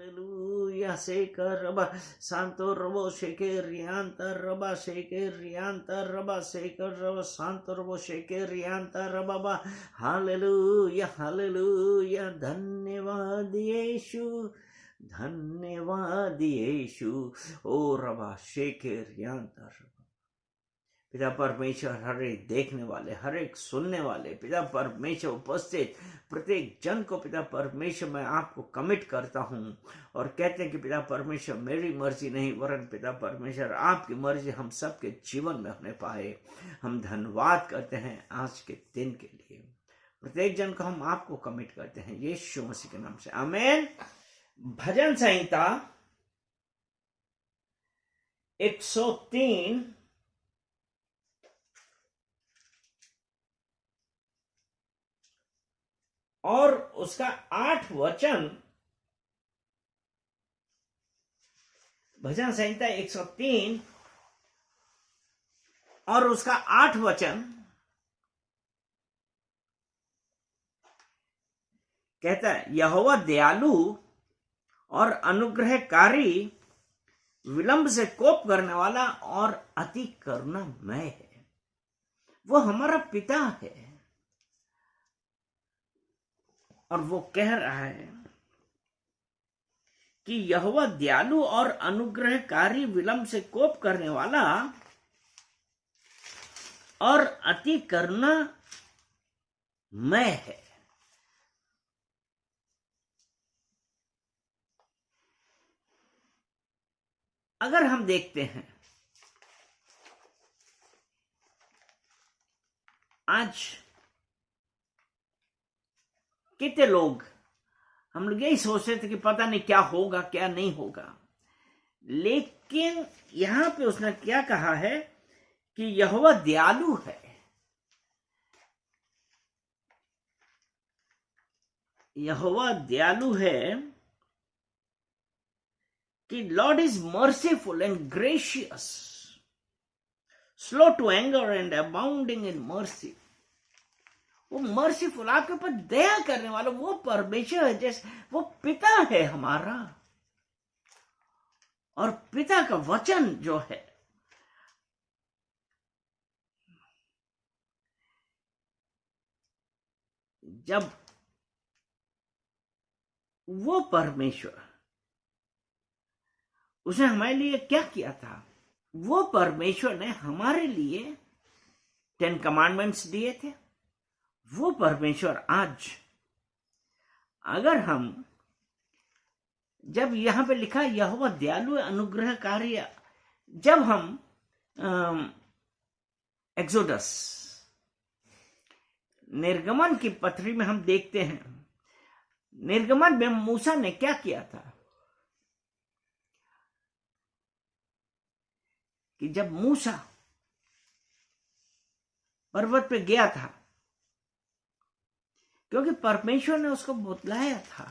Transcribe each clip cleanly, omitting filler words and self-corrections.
Hallelujah. Seker raba santo robo sheker rianta raba sheker rianta raba seker raba santo robo sheker rianta raba. Hallelujah. Hallelujah. धन्यवाद यीशु, धन्यवाद यीशु. ओ रबा shaker रियांता रबा. पिता परमेश्वर, हर एक देखने वाले, हर एक सुनने वाले, पिता परमेश्वर उपस्थित प्रत्येक जन को पिता परमेश्वर मैं आपको कमिट करता हूँ और कहते हैं कि पिता परमेश्वर मेरी मर्जी नहीं वरन पिता परमेश्वर आपकी मर्जी हम सबके जीवन में होने पाए. हम धन्यवाद करते हैं आज के दिन के लिए. प्रत्येक जन को हम आपको कमिट करते हैं यीशु मसीह के नाम से, आमीन. भजन संहिता 103 और उसका 8 वचन. भजन संहिता 103 और उसका 8 वचन कहता है, यहोवा दयालु और अनुग्रहकारी, विलंब से कोप करने वाला और अति करुणामय है. वो हमारा पिता है और वो कह रहा है कि यहोवा दयालु और अनुग्रहकारी, विलंब से कोप करने वाला और अति करुणामय है. अगर हम देखते हैं आज कितने लोग, हम लोग यही सोचते थे कि पता नहीं क्या होगा क्या नहीं होगा, लेकिन यहां पे उसने क्या कहा है कि यहोवा दयालु है. यहोवा दयालु है कि lord is merciful and gracious, slow to anger and abounding in mercy. वो मर्सीफुल, आपके ऊपर दया करने वाला वो परमेश्वर है, जैसे वो पिता है हमारा. और पिता का वचन जो है जब वो परमेश्वर, उसने हमारे लिए क्या किया था, वो परमेश्वर ने हमारे लिए 10 कमांडमेंट्स दिए थे. वो परमेश्वर आज, अगर हम, जब यहां पे लिखा यहोवा दयालु अनुग्रहकारी, जब हम एक्सोडस निर्गमन की पत्री में हम देखते हैं, निर्गमन में मूसा ने क्या किया था कि जब मूसा पर्वत पे गया था, क्योंकि परमेश्वर ने उसको बुलाया था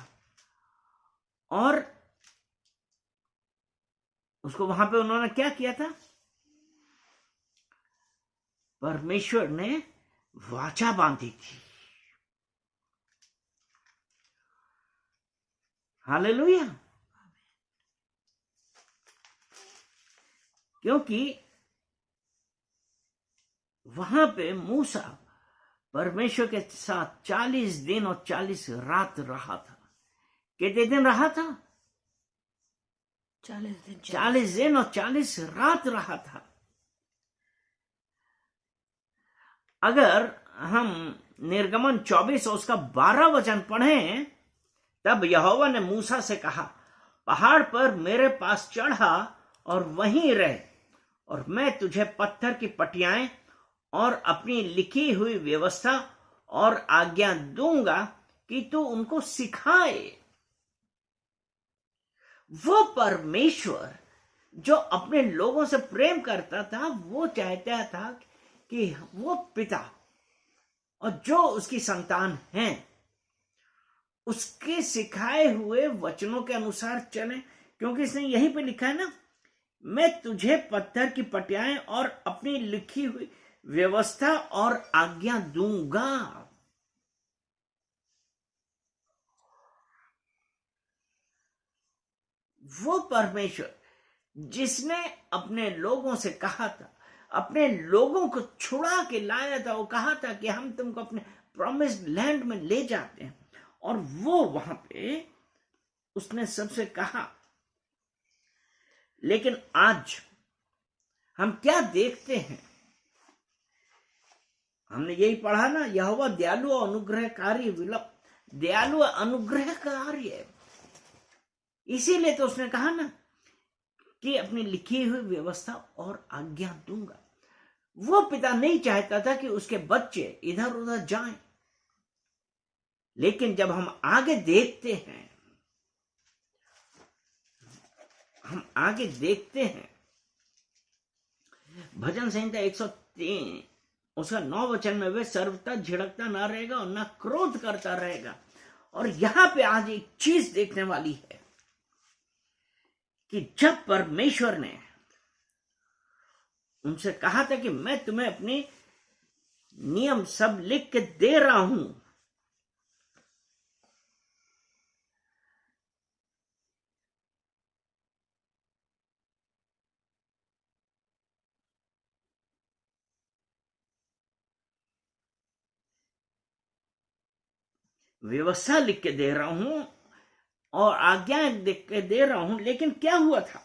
और उसको वहां पे उन्होंने क्या किया था, परमेश्वर ने वाचा बांधी थी. हालेलुया. क्योंकि वहां पे मूसा परमेश्वर के साथ 40 दिन और 40 रात रहा था. कितने दिन रहा था? 40 दिन और 40 रात रहा था. अगर हम निर्गमन 24 और उसका 12 वचन पढ़ें, तब यहोवा ने मूसा से कहा, पहाड़ पर मेरे पास चढ़ा और वहीं रह, और मैं तुझे पत्थर की पटियाएं और अपनी लिखी हुई व्यवस्था और आज्ञा दूंगा कि तू उनको सिखाए. वो परमेश्वर जो अपने लोगों से प्रेम करता था, वो चाहता था कि वो पिता और जो उसकी संतान हैं उसके सिखाए हुए वचनों के अनुसार चले. क्योंकि इसने यहीं पे लिखा है ना, मैं तुझे पत्थर की पटियाएं और अपनी लिखी हुई व्यवस्था और आज्ञा दूंगा. वो परमेश्वर जिसने अपने लोगों से कहा था, अपने लोगों को छुड़ा के लाया था, वो कहा था कि हम तुमको अपने प्रॉमिस्ड लैंड में ले जाते हैं, और वो वहां पे उसने सबसे कहा। लेकिन आज हम क्या देखते हैं? हमने यही पढ़ा ना, यहोवा दयालु और अनुग्रहकारी दयालु अनुग्रहकारी है। इसीलिए तो उसने कहा ना कि अपनी लिखी हुई व्यवस्था और आज्ञा दूंगा। वो पिता नहीं चाहता था कि उसके बच्चे इधर उधर जाएं। लेकिन जब हम आगे देखते हैं, भजन संहिता 103 उसका 9 वचन में, वे सर्वथा झिड़कता ना रहेगा और ना क्रोध करता रहेगा। और यहां पे आज एक चीज देखने वाली है कि जब परमेश्वर ने उनसे कहा था कि मैं तुम्हें अपने नियम सब लिख के दे रहा हूं, व्यवस्था लिख के दे रहा हूं और आज्ञाएं लिख के दे रहा हूं, लेकिन क्या हुआ था?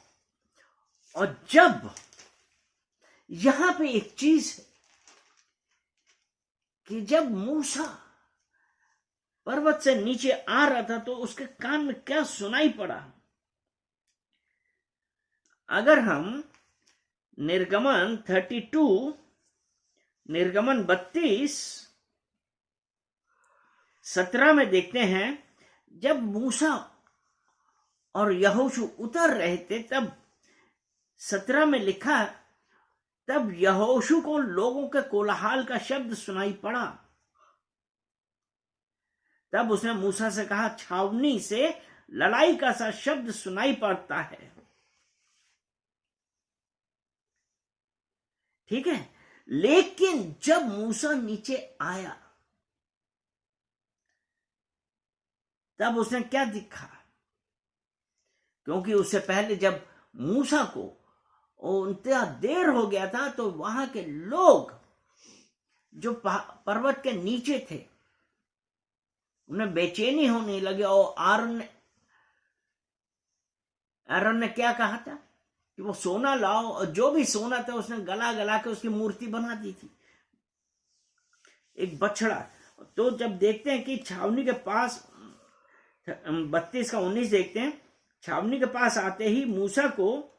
और जब यहां पे एक चीज है कि जब मूसा पर्वत से नीचे आ रहा था तो उसके कान में क्या सुनाई पड़ा? अगर हम निर्गमन 32, निर्गमन 32:17 में देखते हैं, जब मूसा और यहोशू उतर रहे थे, तब 17 में लिखा, तब यहोशू को लोगों के कोलाहल का शब्द सुनाई पड़ा। तब उसने मूसा से कहा, छावनी से लड़ाई का सा शब्द सुनाई पड़ता है। ठीक है, लेकिन जब मूसा नीचे आया तब उसने क्या दिखा? क्योंकि उससे पहले जब मूसा को उतना देर हो गया था तो वहां के लोग जो पर्वत के नीचे थे उन्हें बेचैनी होने लगे। और आरोन ने क्या कहा था कि वो सोना लाओ, और जो भी सोना था उसने गला गला के उसकी मूर्ति बना दी थी, एक बछड़ा। तो जब देखते हैं कि छावनी के पास 32:19 देखते हैं, छावनी के पास आते ही मूसा को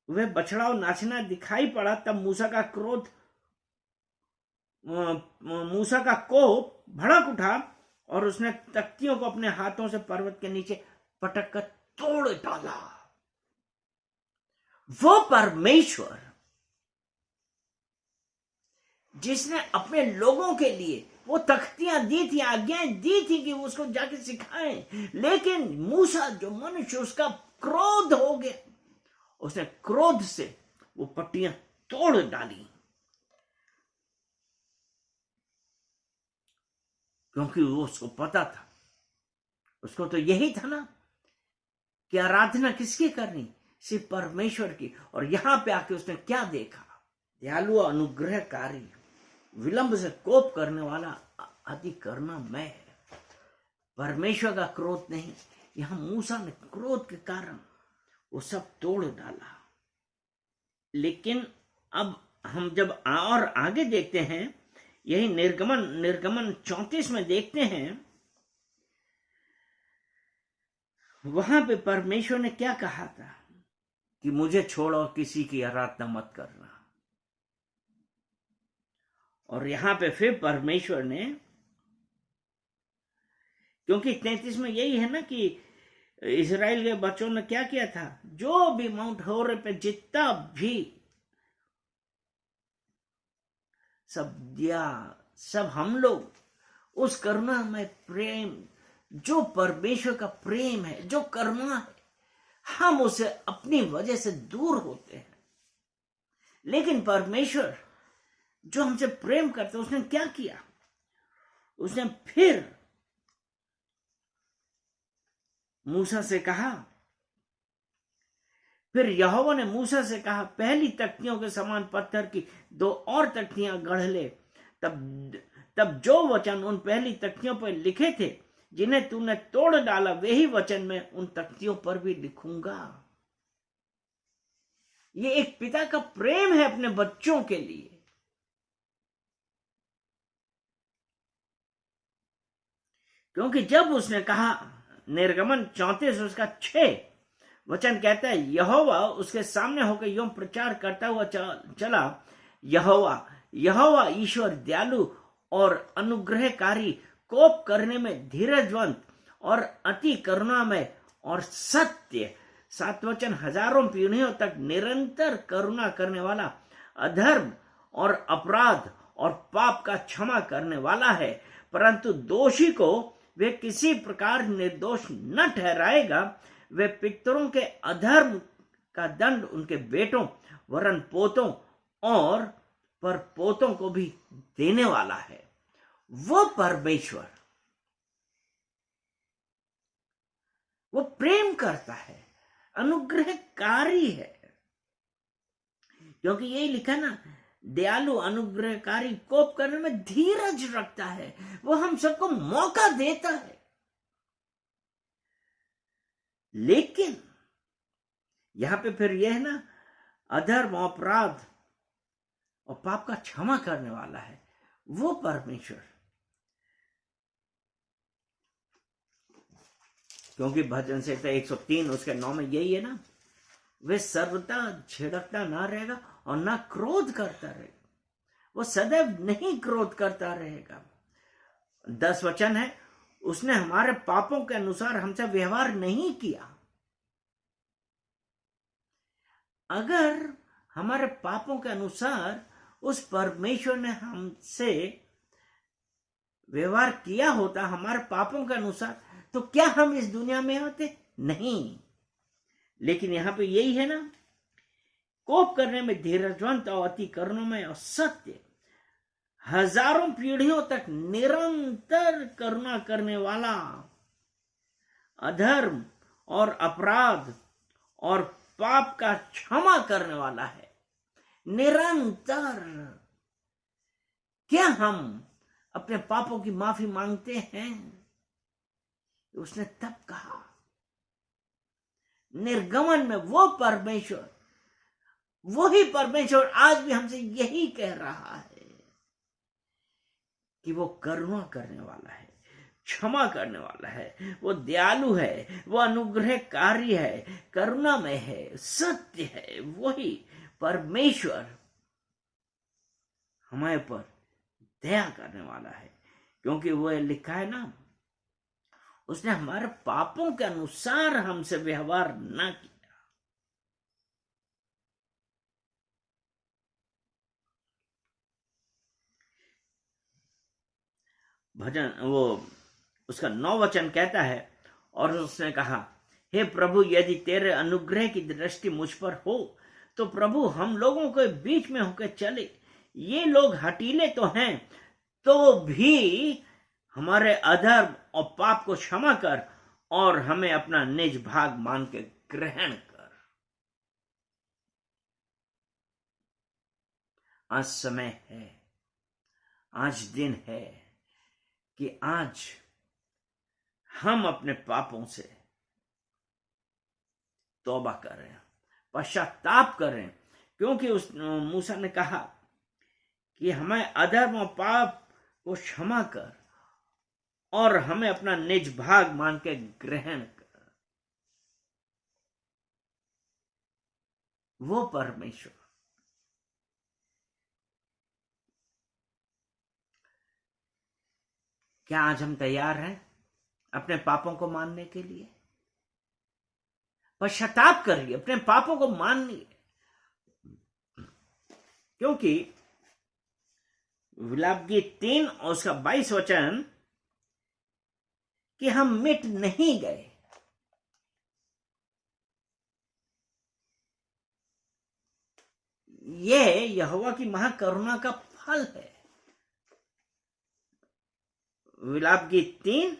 वह बछड़ा और नाचना दिखाई पड़ा। तब मूसा का कोप भड़क उठा और उसने तख्तियों को अपने हाथों से पर्वत के नीचे पटक कर तोड़ डाला। वो परमेश्वर जिसने अपने लोगों के लिए वो तख्तियां दी थी, आज्ञाएं दी थी कि उसको जाके सिखाएं, लेकिन मूसा जो मनुष्य, उसका क्रोध हो गया, उसने क्रोध से वो पट्टियां तोड़ डाली। क्योंकि वो उसको पता था, उसको तो यही था ना कि आराधना किसकी करनी? सिर्फ परमेश्वर की। और यहां पे आके उसने क्या देखा? दयालु अनुग्रहकारी, विलंब से कोप करने वाला, आदि करना मैं है। परमेश्वर का क्रोध नहीं। यहां मूसा ने क्रोध के कारण वो सब तोड़ डाला। लेकिन अब हम जब और आगे देखते हैं, यही निर्गमन 34 में देखते हैं, वहां पे परमेश्वर ने क्या कहा था कि मुझे छोड़ो, किसी की आराधना मत करना। और यहां पे फिर परमेश्वर ने, क्योंकि 33 में यही है ना कि इजराइल के बच्चों ने क्या किया था, जो भी माउंट होरे पे जितना भी सब दिया, सब हम लोग उस करुणा में प्रेम, जो परमेश्वर का प्रेम है, जो करुणा है, हम उसे अपनी वजह से दूर होते हैं। लेकिन परमेश्वर जो हमसे प्रेम करते, उसने क्या किया? उसने फिर मूसा से कहा, फिर यहोवा ने मूसा से कहा, पहली तख्तियों के समान पत्थर की 2 और तख्तियां गढ़ ले। तब जो वचन उन पहली तख्तियों पर लिखे थे, जिन्हें तूने तोड़ डाला, वे ही वचन मैं उन तख्तियों पर भी लिखूंगा। ये एक पिता का प्रेम है अपने बच्चों के लिए। क्योंकि जब उसने कहा, निर्गमन 34 उसका 6 वचन कहता है, यहोवा उसके सामने होकर यूं प्रचार करता हुआ चला, यहोवा ईश्वर दयालु और अनुग्रहकारी, कोप करने में धीरजवंत और अति करुणामय और सत्य। 7 वचन, हजारों पीढ़ियों तक निरंतर करुणा करने वाला, अधर्म और अपराध और पाप का क्षमा करने वाला है, परंतु दोषी को वे किसी प्रकार निर्दोष न ठहराएगा। वे पितरों के अधर्म का दंड उनके बेटों वरन पोतों और परपोतों को भी देने वाला है। वो परमेश्वर, वो प्रेम करता है, अनुग्रहकारी है। क्योंकि यही लिखा ना, दयालु अनुग्रहकारी, कोप करने में धीरज रखता है। वो हम सबको मौका देता है, लेकिन यहां पे फिर यह है ना, अधर्म, अपराध और पाप का क्षमा करने वाला है वो परमेश्वर। क्योंकि भजन संहिता 103 उसके 9 में यही है ना, वे सर्वदा झिड़कता ना रहेगा और ना क्रोध करता रहेगा। वो सदैव नहीं क्रोध करता रहेगा। 10 वचन है, उसने हमारे पापों के अनुसार हमसे व्यवहार नहीं किया। अगर हमारे पापों के अनुसार उस परमेश्वर ने हमसे व्यवहार किया होता, हमारे पापों के अनुसार, तो क्या हम इस दुनिया में आते? नहीं। लेकिन यहां पे यही है ना, कोप करने में धीरजवंत और अति करुणामय और सत्य, हजारों पीढ़ियों तक निरंतर करुणा करने वाला, अधर्म और अपराध और पाप का क्षमा करने वाला है। निरंतर। क्या हम अपने पापों की माफी मांगते हैं? उसने तब कहा, निर्गमन में वो परमेश्वर, वही परमेश्वर आज भी हमसे यही कह रहा है कि वो करुणा करने वाला है, क्षमा करने वाला है, वो दयालु है, वो अनुग्रहकारी है, करुणामय है, सत्य है। वही परमेश्वर हमारे पर दया करने वाला है। क्योंकि वो लिखा है ना, उसने हमारे पापों के अनुसार हमसे व्यवहार ना किया। भजन वो उसका 9 वचन कहता है, और उसने कहा, हे प्रभु, यदि तेरे अनुग्रह की दृष्टि मुझ पर हो तो प्रभु हम लोगों के बीच में होकर चले। ये लोग हठीले तो हैं, तो भी हमारे अधर्म और पाप को क्षमा कर और हमें अपना निज भाग मान के ग्रहण कर। आज समय है, आज दिन है कि आज हम अपने पापों से तौबा करें, पश्चाताप करें। क्योंकि उस मूसा ने कहा कि हमें अधर्म और पाप को क्षमा कर और हमें अपना निज भाग मान के ग्रहण कर। वो परमेश्वर, क्या आज हम तैयार हैं अपने पापों को मानने के लिए? पश्चाताप करिए, अपने पापों को मानिए। क्योंकि विलाप गीत 3 और उसका 22 वचन कि हम मिट नहीं गए। ये यहोवा की महाकरुणा का फल है। विलाप गीत 3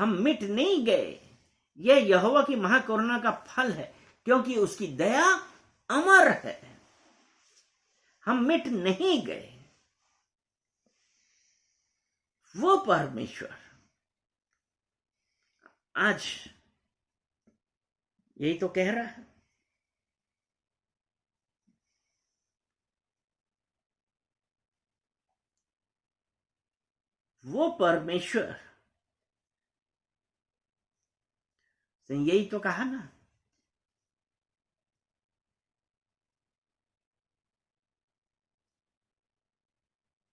हम मिट नहीं गए। यह यहोवा की महाकरुणा का फल है, क्योंकि उसकी दया अमर है। हम मिट नहीं गए। वो परमेश्वर आज यही तो कह रहा है। वो परमेश्वर से यही तो कहा ना,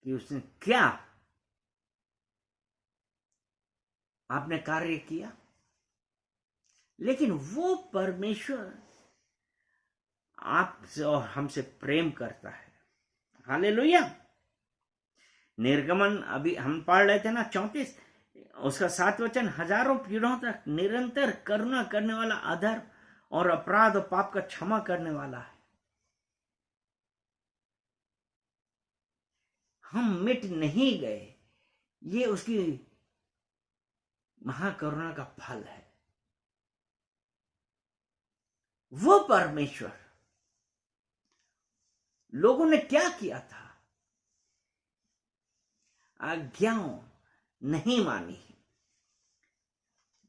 कि उसने क्या आपने कार्य किया, लेकिन वो परमेश्वर आपसे और हमसे प्रेम करता है। हालेलुया। निर्गमन अभी हम पढ़ रहे थे ना 34, उसका 7 वचन, हजारों पीढ़ों तक निरंतर करुणा करने वाला, अधर्म और अपराध और पाप का क्षमा करने वाला है। हम मिट नहीं गए, ये उसकी महाकरुणा का फल है। वो परमेश्वर, लोगों ने क्या किया था? आज्ञाओं नहीं मानी,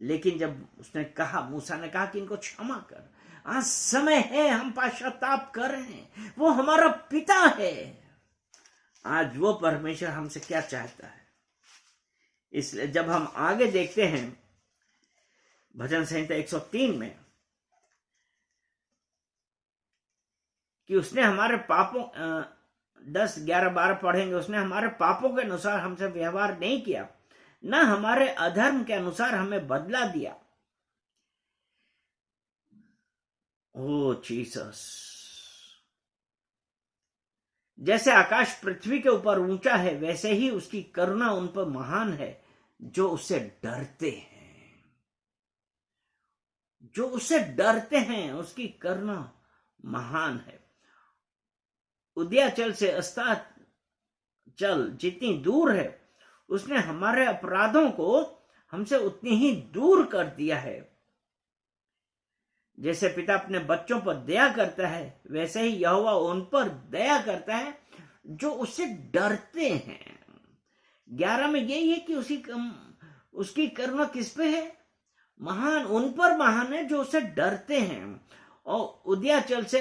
लेकिन जब उसने कहा, मूसा ने कहा कि इनको क्षमा कर, आज समय है, हम पश्चाताप कर रहे हैं, वो हमारा पिता है। आज वो परमेश्वर हमसे क्या चाहता है? इसलिए जब हम आगे देखते हैं भजन संहिता 103 में, कि उसने हमारे पापों 10, 11, 12 पढ़ेंगे, उसने हमारे पापों के अनुसार हमसे व्यवहार नहीं किया, ना हमारे अधर्म के अनुसार हमें बदला दिया। ओ जीसस, जैसे आकाश पृथ्वी के ऊपर ऊंचा है, वैसे ही उसकी करुणा उन पर महान है जो उससे डरते हैं। जो उससे डरते हैं, उसकी करुणा महान है। उदयाचल से अस्ताचल जितनी दूर है, उसने हमारे अपराधों को हमसे उतनी ही दूर कर दिया है। जैसे पिता अपने बच्चों पर दया करता है, वैसे ही यहोवा उन पर दया करता है जो उससे डरते हैं। 11 में यही है कि उसकी करुणा किस पे है? महान, उन पर महान है जो उससे डरते हैं। और उदयाचल से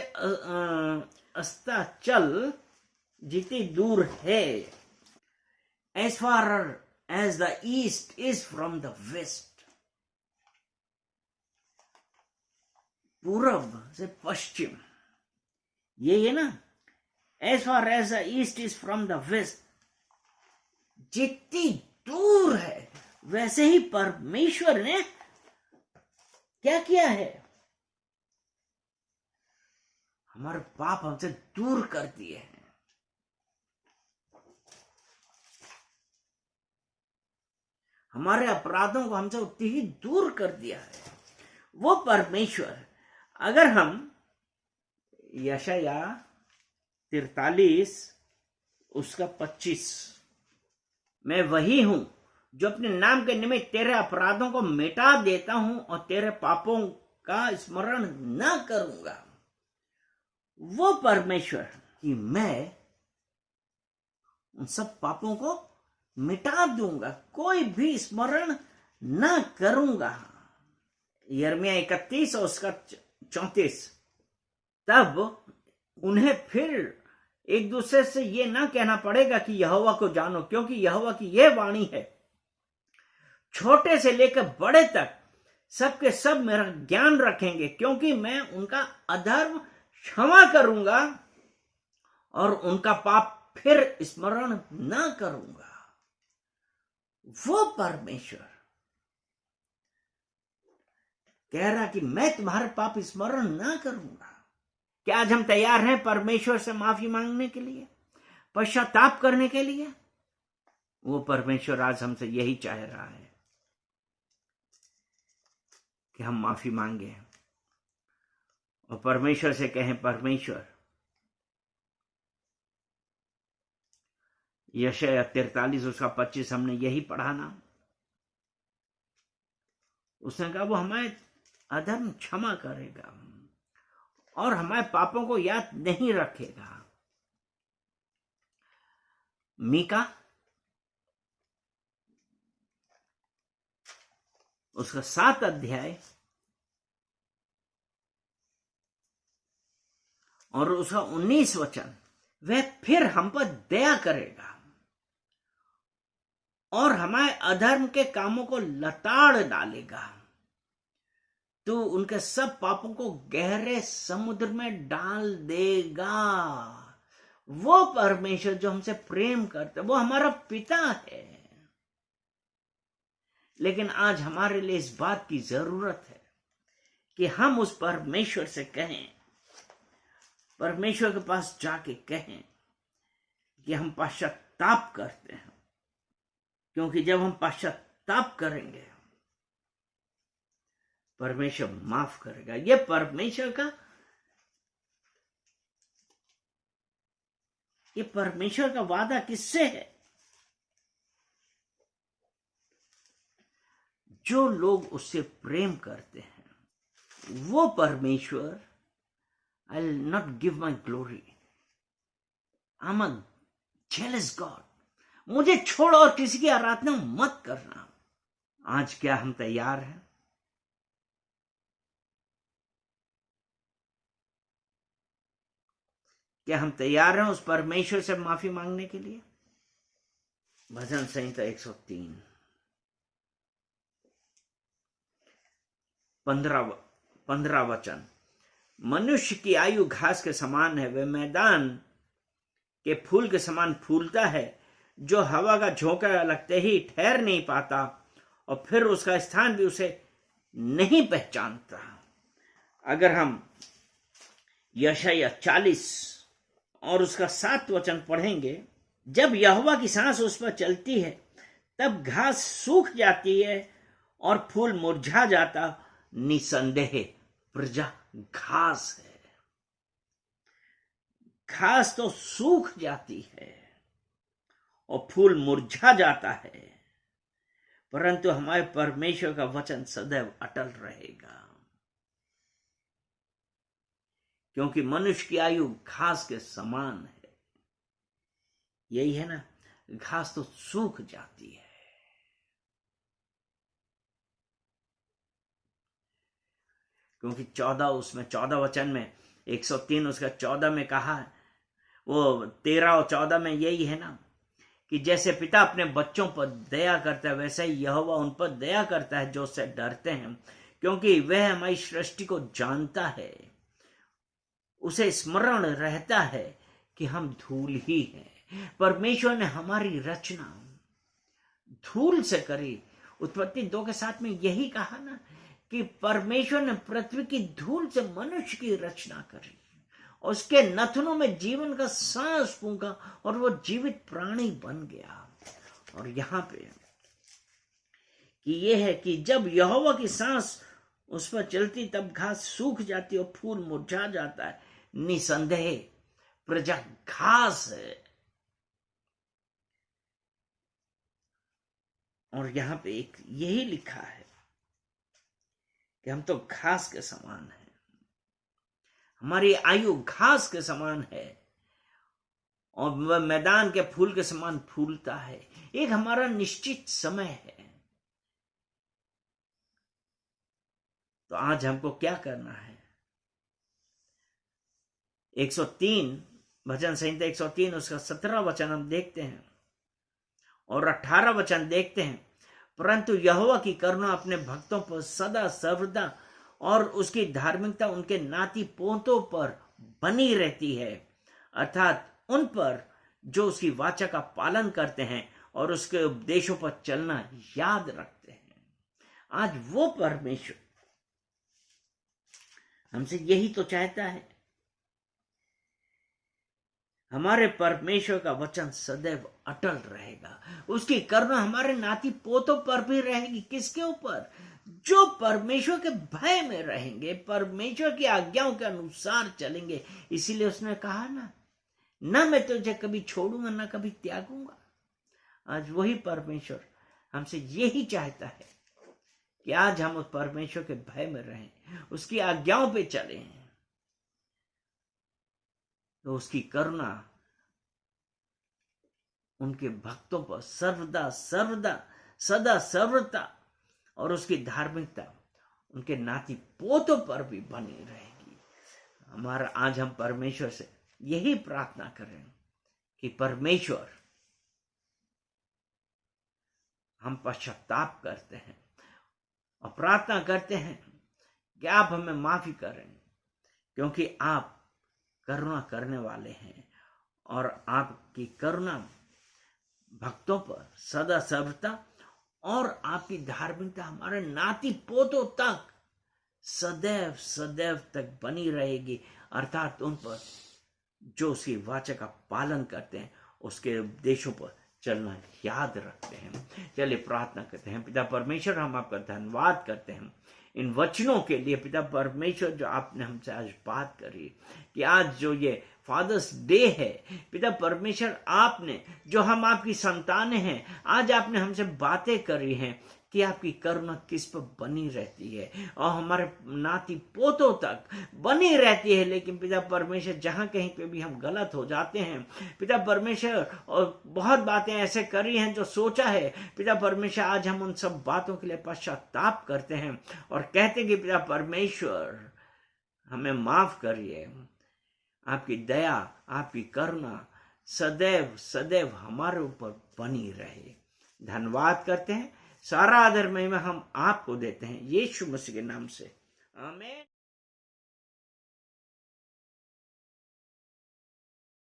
अस्ताचल जितनी दूर है, as far as the east is from the west, पूरब से पश्चिम, ये है ना, as far as the east is from the west, जितनी दूर है, वैसे ही परमेश्वर ने क्या किया है? हमारे पाप हमसे दूर कर दिए हैं। हमारे अपराधों को हमसे उतनी ही दूर कर दिया है वो परमेश्वर। अगर हम यशाया 43 उसका 25, मैं वही हूं जो अपने नाम के निमित्त तेरे अपराधों को मिटा देता हूं और तेरे पापों का स्मरण न करूंगा। वो परमेश्वर कि मैं उन सब पापों को मिटा दूंगा, कोई भी स्मरण न करूंगा। यिर्मयाह 31 और उसका 34, तब उन्हें फिर एक दूसरे से ये ना कहना पड़ेगा कि यहोवा को जानो, क्योंकि यहोवा की यह वाणी है, छोटे से लेकर बड़े तक सबके सब मेरा ज्ञान रखेंगे, क्योंकि मैं उनका अधर्म क्षमा करूंगा और उनका पाप फिर स्मरण न करूंगा। वो परमेश्वर कह रहा कि मैं तुम्हारे पाप स्मरण ना करूंगा। क्या आज हम तैयार हैं परमेश्वर से माफी मांगने के लिए, पश्चाताप करने के लिए? वो परमेश्वर आज हमसे यही चाह रहा है कि हम माफी मांगे और परमेश्वर से कहें, परमेश्वर, यशायाह 43 उसका 25 हमने यही पढ़ा ना, उसने कहा वो हमारे अधर्म क्षमा करेगा और हमारे पापों को याद नहीं रखेगा। मीका उसका 7 अध्याय और उसका 19 वचन, वह फिर हम पर दया करेगा और हमारे अधर्म के कामों को लताड़ डालेगा। तू उनके सब पापों को गहरे समुद्र में डाल देगा। वो परमेश्वर जो हमसे प्रेम करता है, वो हमारा पिता है। लेकिन आज हमारे लिए इस बात की जरूरत है कि हम उस परमेश्वर से कहें, परमेश्वर के पास जाके कहें कि हम पश्चाताप करते हैं, क्योंकि जब हम पश्चाताप करेंगे परमेश्वर माफ करेगा। ये परमेश्वर का वादा किससे है? जो लोग उससे प्रेम करते हैं। वो परमेश्वर, I will not give my glory, I am a jealous God, मुझे छोड़ और किसी की आराधना मत करना। आज क्या हम तैयार हैं? क्या हम तैयार हैं उस परमेश्वर से माफी मांगने के लिए? भजन संहिता 103 15 वचन, मनुष्य की आयु घास के समान है, वह मैदान के फूल के समान फूलता है, जो हवा का झोंका लगते ही ठहर नहीं पाता और फिर उसका स्थान भी उसे नहीं पहचानता। अगर हम यशायाह 40 और उसका 7 वचन पढ़ेंगे, जब यहोवा की सांस उस पर चलती है तब घास सूख जाती है और फूल मुरझा जाता। निसंदेह प्रजा घास है। घास तो सूख जाती है और फूल मुरझा जाता है, परंतु हमारे परमेश्वर का वचन सदैव अटल रहेगा, क्योंकि मनुष्य की आयु घास के समान है। यही है ना, घास तो सूख जाती है। क्योंकि 14 वचन में 103 उसका 14 में कहा है, वो 13 और 14 में यही है ना कि जैसे पिता अपने बच्चों पर दया करता है, वैसे ही यहोवा उन पर दया करता है जो उससे डरते हैं, क्योंकि वह हमारी सृष्टि को जानता है। उसे स्मरण रहता है कि हम धूल ही हैं। परमेश्वर ने हमारी रचना धूल से करी। उत्पत्ति 2 के 7 में यही कहा ना कि परमेश्वर ने पृथ्वी की धूल से मनुष्य की रचना करी और उसके नथनों में जीवन का सांस फूंका और वो जीवित प्राणी बन गया। और यहां पे कि ये है कि जब यहोवा की सांस उस पर चलती तब घास सूख जाती और फूल मुरझा जाता है। निसंदेह प्रजा घास है। और यहां पे एक यही लिखा है कि हम तो घास के समान हैं, हमारी आयु घास के समान है और वह मैदान के फूल के समान फूलता है। एक हमारा निश्चित समय है। तो आज हमको क्या करना है? 103 भजन संहिता 103 उसका 17 वचन हम देखते हैं और 18 वचन देखते हैं। परंतु यहोवा की करुणा अपने भक्तों पर सदा सर्वदा और उसकी धार्मिकता उनके नाती पोतों पर बनी रहती है, अर्थात उन पर जो उसकी वाचा का पालन करते हैं और उसके उपदेशों पर चलना याद रखते हैं। आज वो परमेश्वर हमसे यही तो चाहता है। हमारे परमेश्वर का वचन सदैव अटल रहेगा। उसकी करुणा हमारे नाती पोतों पर भी रहेगी। किसके ऊपर? जो परमेश्वर के भय में रहेंगे, परमेश्वर की आज्ञाओं के अनुसार चलेंगे। इसीलिए उसने कहा ना मैं तुझे कभी छोड़ूंगा ना कभी त्यागूंगा। आज वही परमेश्वर हमसे यही चाहता है कि आज हम उस परमेश्वर के भय में रहें, उसकी आज्ञाओं पे चलें, तो उसकी करुणा उनके भक्तों पर सर्वदा सर्वदा सदा सर्वदा, और उसकी धार्मिकता उनके नाती पोतों पर भी बनी रहेगी। हमारा आज हम परमेश्वर से यही प्रार्थना करें कि परमेश्वर, हम पश्चाताप करते हैं और प्रार्थना करते हैं कि आप हमें माफी करें, क्योंकि आप करुणा करने वाले हैं और आपकी करुणा भक्तों पर सदा सर्वदा और आपकी धार्मिकता हमारे नाती पोतों तक सदैव सदैव तक बनी रहेगी, अर्थात उन पर जो उसकी वाचा का पालन करते हैं, उसके उपदेशों पर चलना याद रखते हैं। चलिए प्रार्थना करते हैं। पिता परमेश्वर, हम आपका धन्यवाद करते हैं इन वचनों के लिए। पिता परमेश्वर, जो आपने हमसे आज बात करी कि आज जो ये फादर्स डे है, पिता परमेश्वर आपने, जो हम आपकी संतानें हैं, आज आपने हमसे बातें करी हैं कि आपकी करुणा किस पर बनी रहती है और हमारे नाती पोतों तक बनी रहती है। लेकिन पिता परमेश्वर, जहाँ कहीं पे भी हम गलत हो जाते हैं पिता परमेश्वर, और बहुत बातें ऐसे करी हैं जो सोचा है पिता परमेश्वर, आज हम उन सब बातों के लिए पश्चाताप करते हैं और कहते हैं कि पिता परमेश्वर हमें माफ करिए। आपकी दया, आपकी करुणा सदैव सदैव हमारे ऊपर बनी रहे। धन्यवाद करते हैं। सारा आदर महिमा हम आपको देते हैं, यीशु मसीह के नाम से, आमीन।